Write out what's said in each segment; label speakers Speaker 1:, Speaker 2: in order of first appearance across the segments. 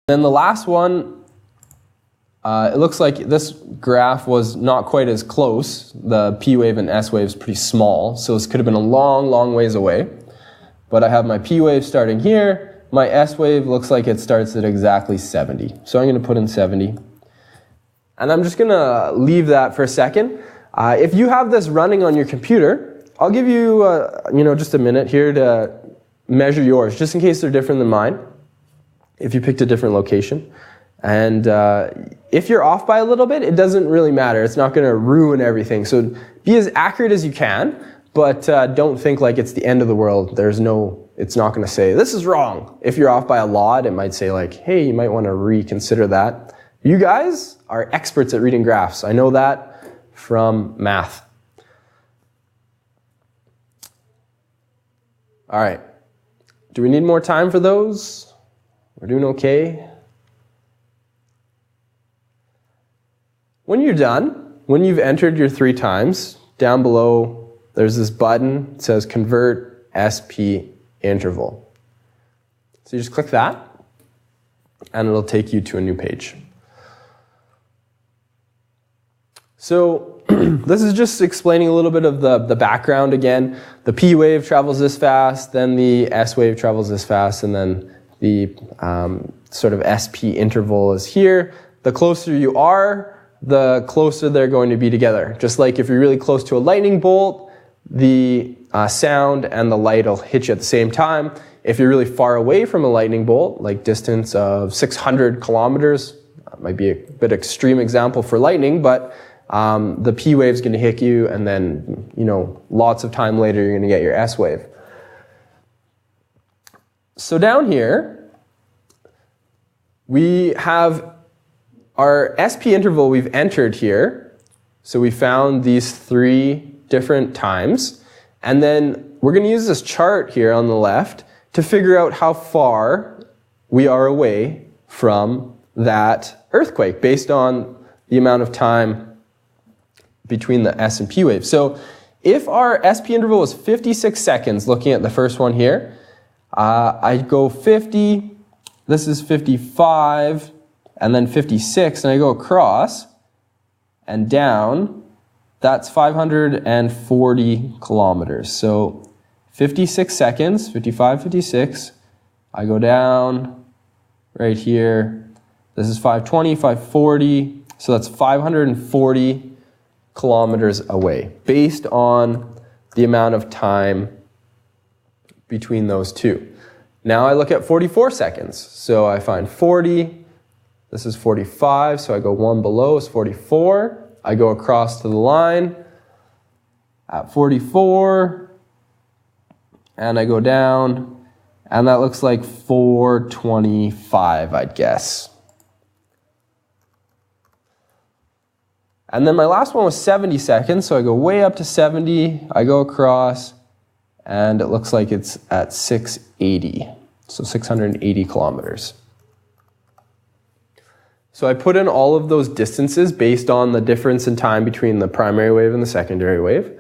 Speaker 1: Then the last one, it looks like this graph was not quite as close. The P wave and S wave is pretty small, so this could have been a long, long ways away. But I have my P wave starting here. My S wave looks like it starts at exactly 70. So I'm going to put in 70. And I'm just going to leave that for a second. If you have this running on your computer, I'll give you, just a minute here to measure yours, just in case they're different than mine, if you picked a different location. And if you're off by a little bit, it doesn't really matter. It's not going to ruin everything. So be as accurate as you can, but don't think like it's the end of the world. It's not going to say, this is wrong. If you're off by a lot, it might say like, hey, you might want to reconsider that. You guys are experts at reading graphs. I know that from math. All right. Do we need more time for those? We're doing okay. When you're done, when you've entered your 3 times, down below there's this button that says Convert SP Interval. So you just click that, and it'll take you to a new page. So this is just explaining a little bit of the background again. The P wave travels this fast, then the S wave travels this fast, and then the sort of SP interval is here. The closer you are, the closer they're going to be together. Just like if you're really close to a lightning bolt, the sound and the light will hit you at the same time. If you're really far away from a lightning bolt, like distance of 600 kilometers, that might be a bit extreme example for lightning, but the P wave is going to hit you, and then, lots of time later, you're going to get your S wave. So down here, we have our SP interval we've entered here. So we found these 3 different times. And then we're going to use this chart here on the left to figure out how far we are away from that earthquake based on the amount of time between the S and P wave. So if our SP interval was 56 seconds, looking at the first one here, I go 50, this is 55, and then 56, and I go across and down, that's 540 kilometers. So 56 seconds, 55, 56, I go down right here, this is 520, 540, so that's 540 kilometers away, based on the amount of time between those two. Now I look at 44 seconds. So I find 40, this is 45, so I go 1 below is 44. I go across to the line at 44, and I go down, and that looks like 425, I'd guess. And then my last one was 70 seconds, so I go way up to 70, I go across, and it looks like it's at 680, so 680 kilometers. So I put in all of those distances based on the difference in time between the primary wave and the secondary wave.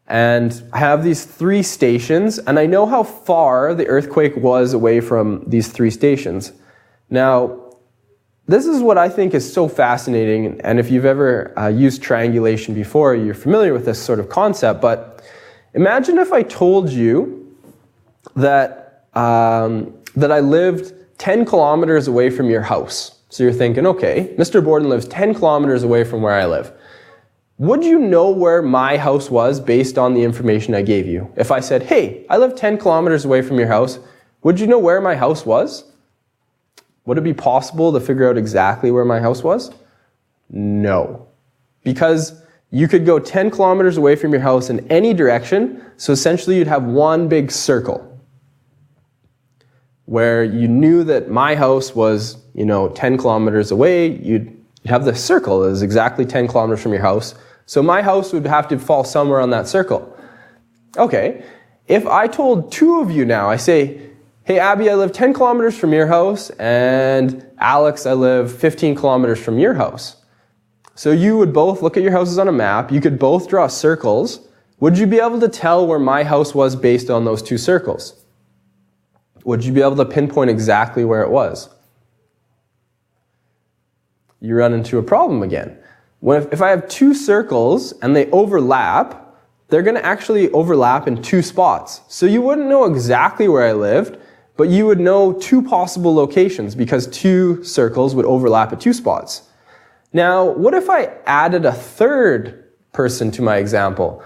Speaker 1: And I have these 3 stations, and I know how far the earthquake was away from these 3 stations. Now, this is what I think is so fascinating, and if you've ever used triangulation before, you're familiar with this sort of concept, but imagine if I told you that, that I lived 10 kilometers away from your house. So you're thinking, okay, Mr. Borden lives 10 kilometers away from where I live. Would you know where my house was based on the information I gave you? If I said, hey, I live 10 kilometers away from your house, would you know where my house was? Would it be possible to figure out exactly where my house was? No. Because you could go 10 kilometers away from your house in any direction, so essentially you'd have one big circle where you knew that my house was, 10 kilometers away. You'd have the circle that is exactly 10 kilometers from your house. So my house would have to fall somewhere on that circle. Okay, if I told 2 of you now, I say, hey, Abby, I live 10 kilometers from your house, and Alex, I live 15 kilometers from your house. So you would both look at your houses on a map. You could both draw circles. Would you be able to tell where my house was based on those 2 circles? Would you be able to pinpoint exactly where it was? you run into a problem again. If I have two circles and they overlap, they're going to actually overlap in two spots. So you wouldn't know exactly where I lived, but you would know two possible locations because two circles would overlap at two spots. Now, what if I added a third person to my example?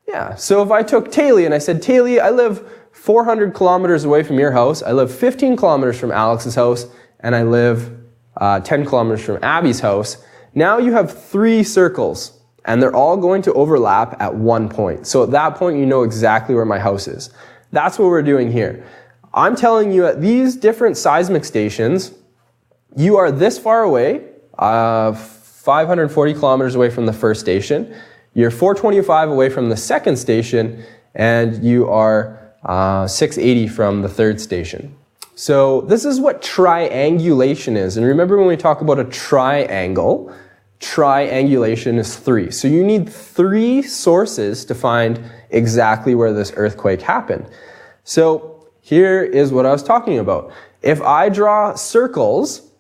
Speaker 1: Yeah, so if I took Taylor and I said, Taylor, I live 400 kilometers away from your house, I live 15 kilometers from Alex's house, and I live 10 kilometers from Abby's house. Now you have three circles, and they're all going to overlap at one point. So at that point, you know exactly where my house is. That's what we're doing here. I'm telling you at these different seismic stations, you are this far away, 540 kilometers away from the first station. You're 425 away from the second station, and you are 680 from the third station. So this is what triangulation is. And remember when we talk about a triangle, triangulation is 3. So you need 3 sources to find exactly where this earthquake happened. So here is what I was talking about. If I draw circles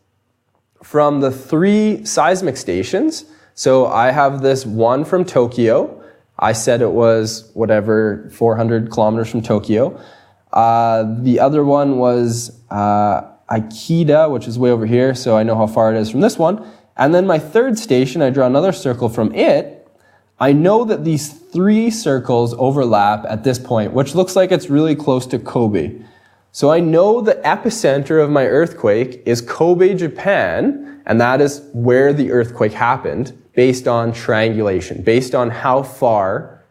Speaker 1: from the 3 seismic stations, so I have this one from Tokyo. I said it was 400 kilometers from Tokyo. The other one was Akita, which is way over here, so I know how far it is from this one. And then my third station, I draw another circle from it. I know that these 3 circles overlap at this point, which looks like it's really close to Kobe. So I know the epicenter of my earthquake is Kobe, Japan, and that is where the earthquake happened based on triangulation, based on how far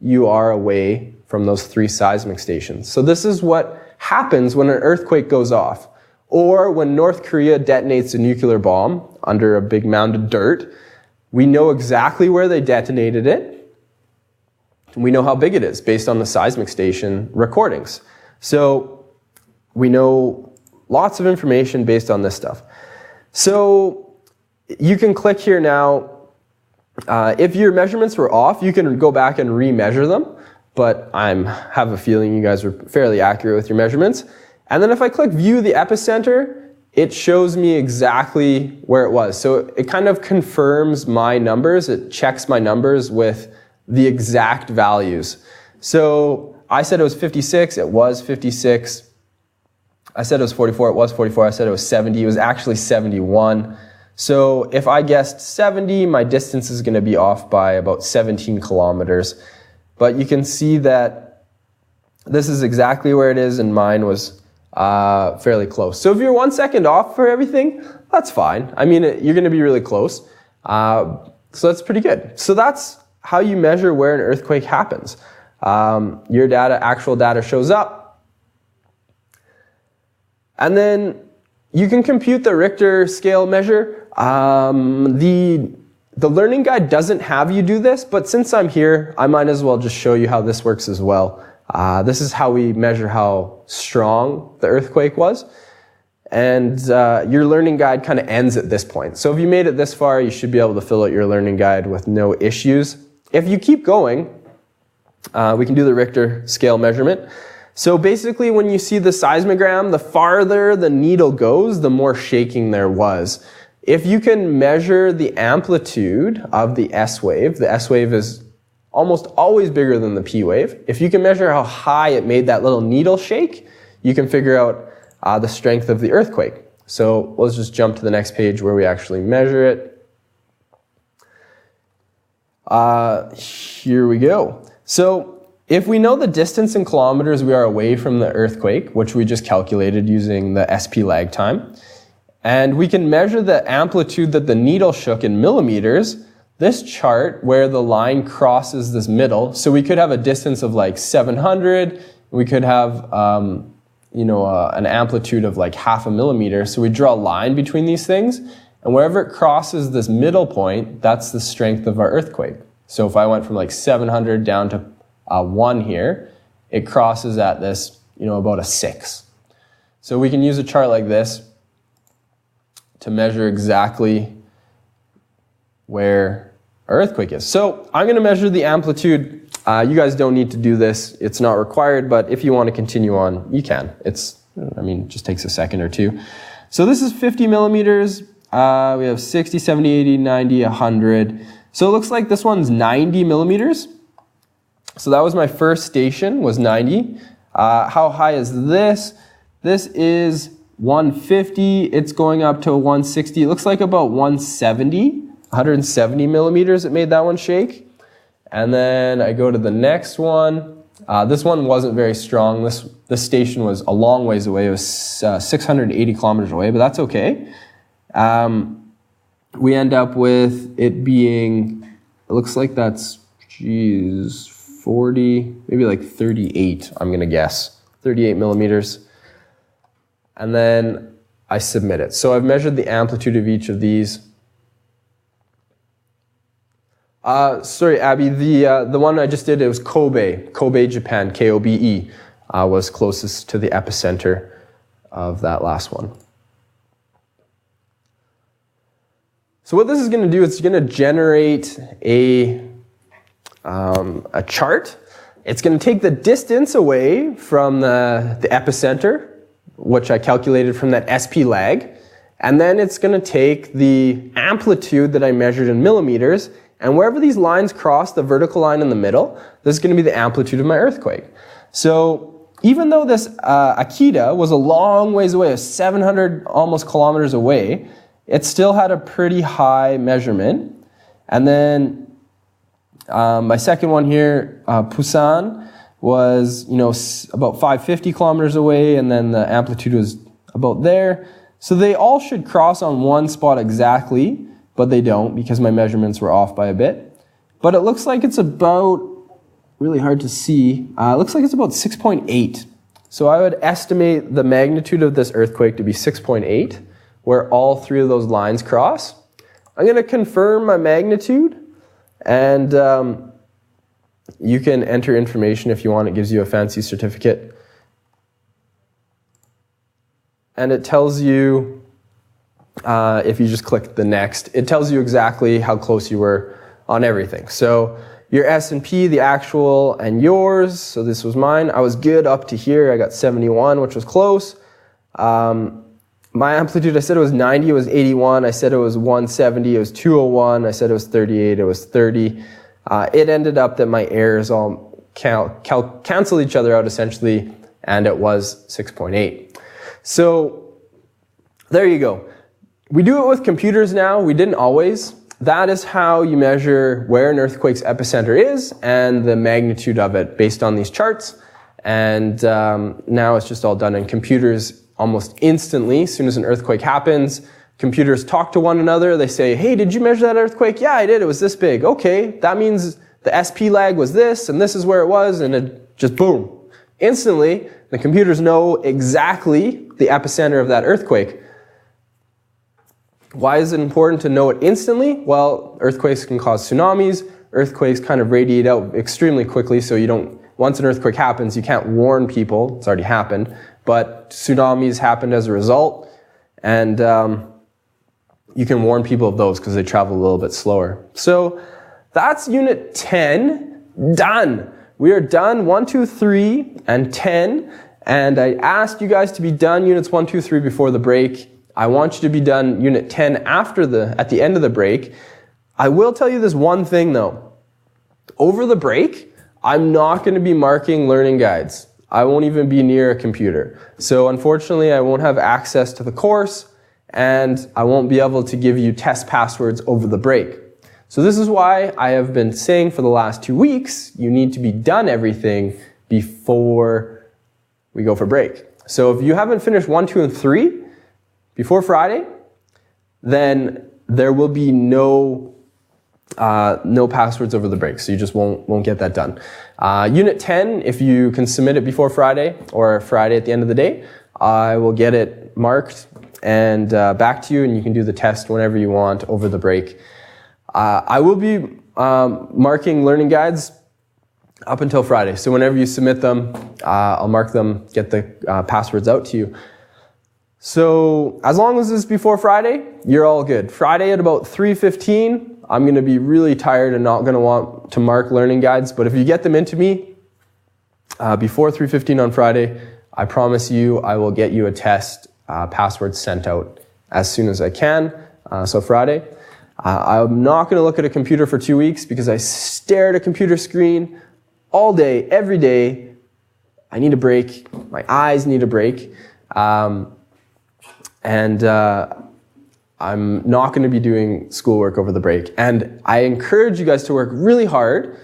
Speaker 1: you are away from those 3 seismic stations. So this is what happens when an earthquake goes off, or when North Korea detonates a nuclear bomb under a big mound of dirt. We know exactly where they detonated it, and we know how big it is based on the seismic station recordings. So we know lots of information based on this stuff. So you can click here now. If your measurements were off, you can go back and remeasure them, but I have a feeling you guys were fairly accurate with your measurements. And then if I click View the Epicenter, it shows me exactly where it was. So it kind of confirms my numbers. It checks my numbers with the exact values. So I said it was 56, it was 56. I said it was 44, it was 44. I said it was 70, it was actually 71. So if I guessed 70, my distance is going to be off by about 17 kilometers. But you can see that this is exactly where it is, and mine was fairly close. So if you're 1 second off for everything, that's fine. I mean, you're going to be really close. So that's pretty good. So that's how you measure where an earthquake happens. Your data, actual data shows up. And then you can compute the Richter scale measure. The learning guide doesn't have you do this, but since I'm here, I might as well just show you how this works as well. This is how we measure how strong the earthquake was. And your learning guide kind of ends at this point. So if you made it this far, you should be able to fill out your learning guide with no issues. If you keep going, we can do the Richter scale measurement. So basically, when you see the seismogram, the farther the needle goes, the more shaking there was. If you can measure the amplitude of the S wave is almost always bigger than the P wave. If you can measure how high it made that little needle shake, you can figure out the strength of the earthquake. So let's just jump to the next page where we actually measure it. Here we go. So if we know the distance in kilometers we are away from the earthquake, which we just calculated using the SP lag time, and we can measure the amplitude that the needle shook in millimeters, this chart where the line crosses this middle, so we could have a distance of like 700, we could have an amplitude of like half a millimeter, so we draw a line between these things, and wherever it crosses this middle point, that's the strength of our earthquake. So if I went from like 700 down to 1 here, it crosses at this, about a 6. So we can use a chart like this to measure exactly where our earthquake is. So I'm going to measure the amplitude. You guys don't need to do this. It's not required, but if you want to continue on, you can. It just takes a second or two. So this is 50 millimeters. We have 60, 70, 80, 90, 100. So it looks like this one's 90 millimeters. So that was my first station, was 90. How high is this? This is 150. It's going up to 160. It looks like about 170 millimeters. It made that one shake. And then I go to the next one. This one wasn't very strong. This station was a long ways away. It was 680 kilometers away, but that's okay. We end up with it being, it looks like that's, 40, maybe like 38, I'm going to guess. 38 millimeters. And then I submit it. So I've measured the amplitude of each of these. Sorry, Abby, the one I just did, it was Kobe, Japan, Kobe, was closest to the epicenter of that last one. So what this is going to do, it's going to generate a chart. It's going to take the distance away from the epicenter, which I calculated from that SP lag, and then it's going to take the amplitude that I measured in millimeters, and wherever these lines cross, the vertical line in the middle, this is going to be the amplitude of my earthquake. So even though this Akita was a long ways away, 700 almost kilometers away, it still had a pretty high measurement. And then my second one here, Busan, was about 550 kilometers away, and then the amplitude was about there. So they all should cross on one spot exactly, but they don't because my measurements were off by a bit. But it looks like it's about, really hard to see, it looks like it's about 6.8. So I would estimate the magnitude of this earthquake to be 6.8, where all three of those lines cross. I'm going to confirm my magnitude, and you can enter information if you want. It gives you a fancy certificate. And it tells you, if you just click the next, it tells you exactly how close you were on everything. So your S&P, the actual, and yours. So this was mine. I was good up to here. I got 71, which was close. My amplitude, I said it was 90, it was 81. I said it was 170, it was 201. I said it was 38, it was 30. It ended up that my errors all cancel each other out essentially, and it was 6.8. So there you go. We do it with computers now. We didn't always. That is how you measure where an earthquake's epicenter is and the magnitude of it based on these charts. And now it's just all done in computers almost instantly. As soon as an earthquake happens, computers talk to one another. They say, hey, did you measure that earthquake? Yeah, I did. It was this big. Okay, that means the SP lag was this, and this is where it was, and it just boom. Instantly, the computers know exactly the epicenter of that earthquake. Why is it important to know it instantly? Well, earthquakes can cause tsunamis. Earthquakes kind of radiate out extremely quickly, so you don't, once an earthquake happens, you can't warn people. It's already happened. But tsunamis happened as a result, and you can warn people of those because they travel a little bit slower. So that's Unit 10 done. We are done 1, 2, 3, and 10. And I asked you guys to be done Units 1, 2, 3 before the break. I want you to be done Unit 10 at the end of the break. I will tell you this one thing though. Over the break, I'm not going to be marking learning guides. I won't even be near a computer. So unfortunately, I won't have access to the course, and I won't be able to give you test passwords over the break. So this is why I have been saying for the last 2 weeks, you need to be done everything before we go for break. So if you haven't finished 1, 2, and 3 before Friday, then there will be no passwords over the break, so you just won't get that done. Unit 10, if you can submit it before Friday or Friday at the end of the day, I will get it marked and back to you, and you can do the test whenever you want over the break. I will be marking learning guides up until Friday, so whenever you submit them, I'll mark them, get the passwords out to you. So as long as it's before Friday, you're all good. Friday at about 3:15, I'm going to be really tired and not going to want to mark learning guides. But if you get them into me before 3:15 on Friday, I promise you I will get you a test password sent out as soon as I can. so Friday. I'm not going to look at a computer for 2 weeks because I stare at a computer screen all day, every day. I need a break. My eyes need a break. I'm not going to be doing schoolwork over the break. And I encourage you guys to work really hard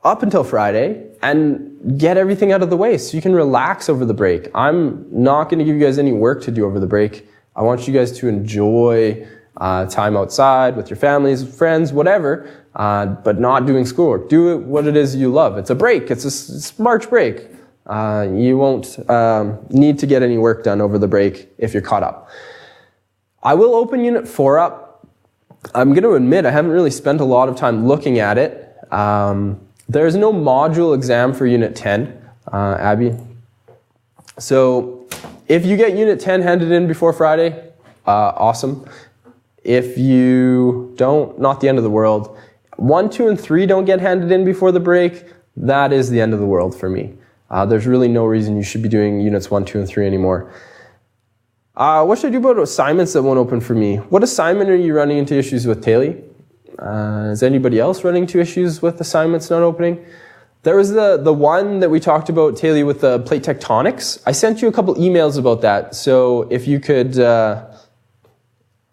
Speaker 1: up until Friday and get everything out of the way so you can relax over the break. I'm not going to give you guys any work to do over the break. I want you guys to enjoy time outside with your families, friends, whatever, but not doing schoolwork. Do it what it is you love. It's a break. It's March break. You won't need to get any work done over the break if you're caught up. I will open Unit 4 up. I'm going to admit I haven't really spent a lot of time looking at it. There's no module exam for Unit 10, Abby. So if you get Unit 10 handed in before Friday, awesome. If you don't, not the end of the world. 1, 2, and 3 don't get handed in before the break, that is the end of the world for me. There's really no reason you should be doing Units 1, 2, and 3 anymore. What should I do about assignments that won't open for me? What assignment are you running into issues with, Taylor? Is anybody else running into issues with assignments not opening? There was the one that we talked about, Taylor, with the plate tectonics. I sent you a couple emails about that. So if you could just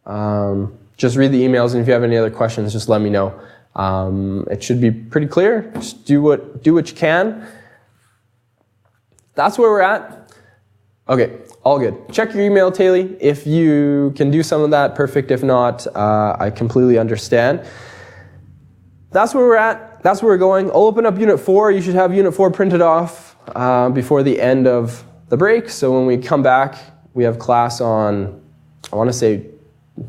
Speaker 1: read the emails, and if you have any other questions, just let me know. It should be pretty clear. Just do what you can. That's where we're at. Okay, all good. Check your email, Taylor. If you can do some of that, perfect. If not, I completely understand. That's where we're at. That's where we're going. I'll open up Unit 4. You should have Unit 4 printed off before the end of the break. So when we come back, we have class on, I want to say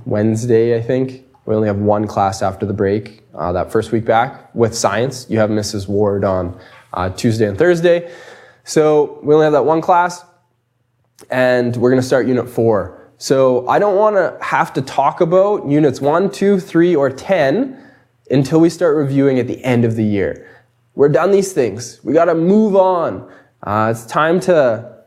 Speaker 1: Wednesday, I think. We only have one class after the break, that first week back. With science, you have Mrs. Ward on Tuesday and Thursday. So we only have that one class. And we're going to start Unit 4. So I don't want to have to talk about Units 1, 2, 3, or 10 until we start reviewing at the end of the year. We're done these things. We got to move on. It's time to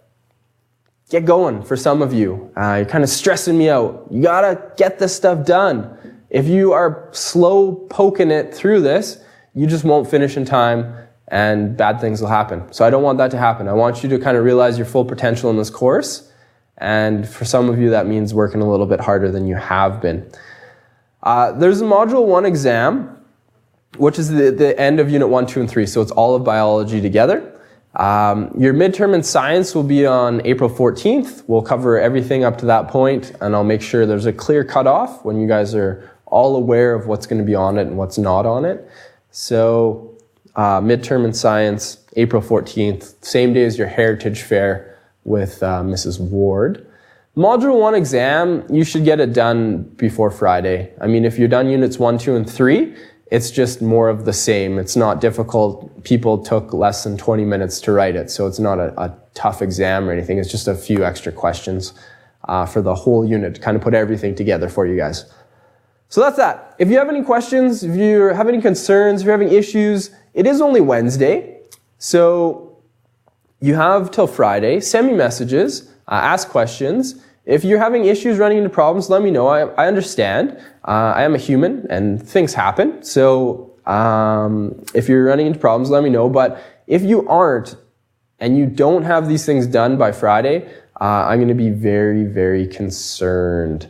Speaker 1: get going for some of you. You're kind of stressing me out. You got to get this stuff done. If you are slow poking it through this, you just won't finish in time, and bad things will happen. So I don't want that to happen. I want you to kind of realize your full potential in this course. And for some of you, that means working a little bit harder than you have been. There's a Module 1 exam, which is the end of Unit 1, 2, and 3. So it's all of biology together. Your midterm in science will be on April 14th. We'll cover everything up to that point, and I'll make sure there's a clear cutoff when you guys are all aware of what's going to be on it and what's not on it. So midterm in science, April 14th, same day as your Heritage Fair with Mrs. Ward. Module 1 exam, you should get it done before Friday. I mean, if you're done Units 1, 2, and 3, it's just more of the same. It's not difficult. People took less than 20 minutes to write it, so it's not a tough exam or anything. It's just a few extra questions for the whole unit to kind of put everything together for you guys. So that's that. If you have any questions, if you have any concerns, if you're having issues, it is only Wednesday, so you have till Friday. Send me messages, ask questions. If you're having issues running into problems, let me know. I understand. I am a human and things happen. So if you're running into problems, let me know. But if you aren't and you don't have these things done by Friday, I'm going to be very, very concerned.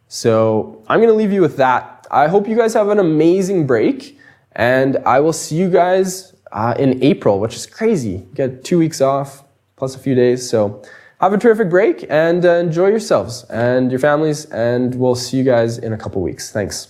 Speaker 1: So I'm going to leave you with that. I hope you guys have an amazing break. And I will see you guys in April, which is crazy. You get 2 weeks off plus a few days. So have a terrific break and enjoy yourselves and your families. And we'll see you guys in a couple weeks. Thanks.